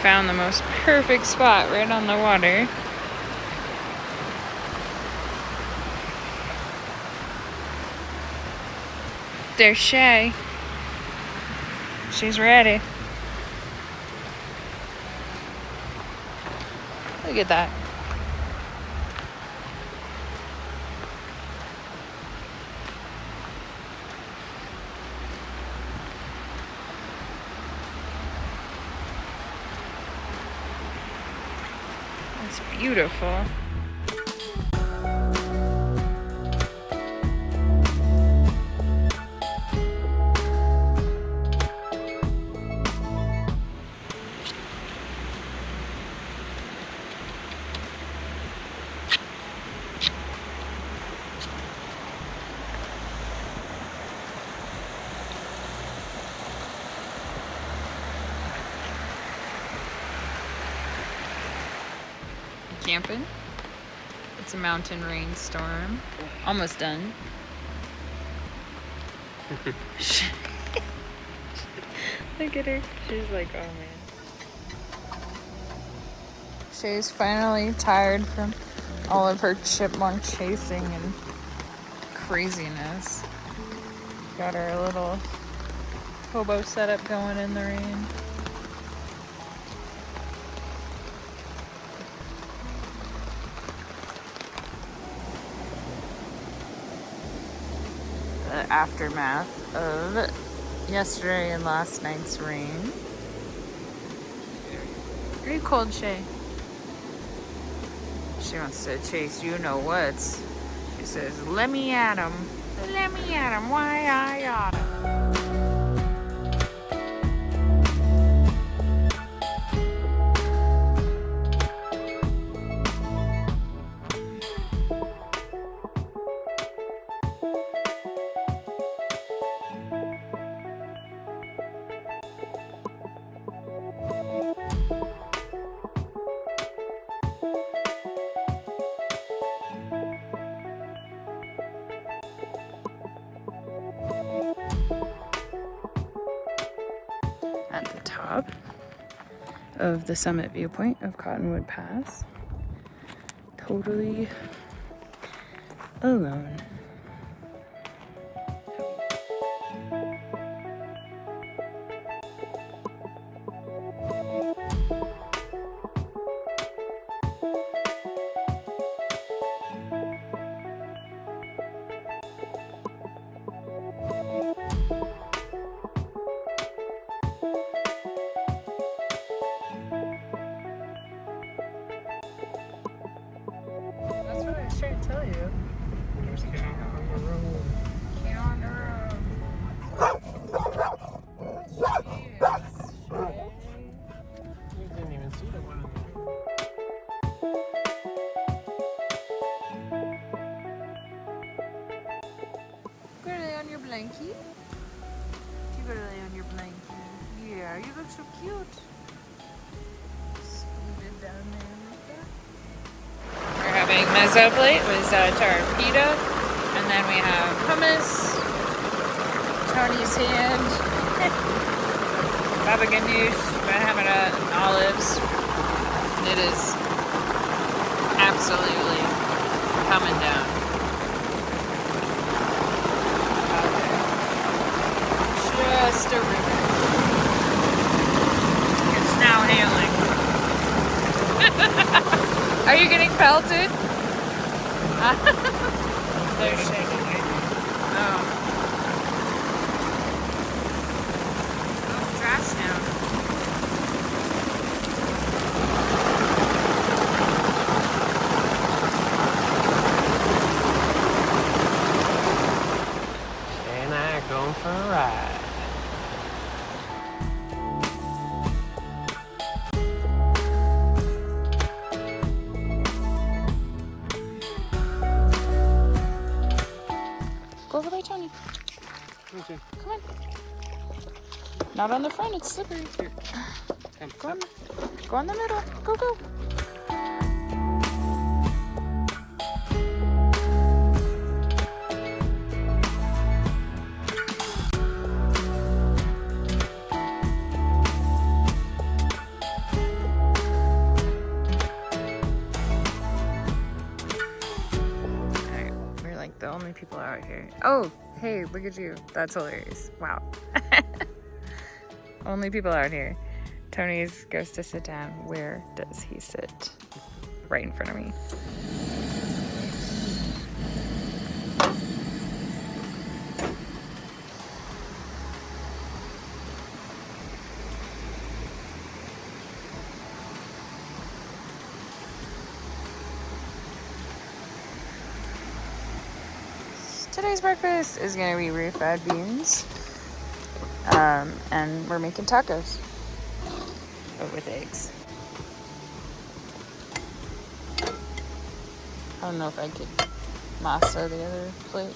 found the most perfect spot right on the water. There's Shay. She's ready. Look at that. It's beautiful. Camping. It's a mountain rainstorm. Almost done. Look at her. She's like, oh man. Shay's finally tired from all of her chipmunk chasing and craziness. Got our little hobo setup going in the rain. The aftermath of yesterday and last night's rain. Are you cold, Shay? She wants to chase you know what's. She says, let me at him. Let me at him. Why I oughta. At the top of the summit viewpoint of Cottonwood Pass. Totally alone. That's what I was trying to tell you. There's cat on the road. Get on the road. You didn't even see the one. Go lay on your blankie. You go lay on your blankie. Yeah, you look so cute. Scoot it down there like that. We're having mezzo plate with tarpita, and then we have hummus, Tony's hand, baba ganoush, we're having olives. It is absolutely coming down. Just a river. It's now hailing. Are you getting pelted? They're shaking it. Oh. Oh, drafts now. And I going for a ride. Go over by Tony. Okay. Come on. Not on the front, it's slippery. Here. Come. Go in the middle. Go, go. out here. Oh, hey, look at you. That's hilarious. Wow. Only people out here. Tony's goes to sit down. Where does he sit? Right in front of me. Today's breakfast is going to be refried beans. And we're making tacos. But with eggs. I don't know if I could masa the other plate.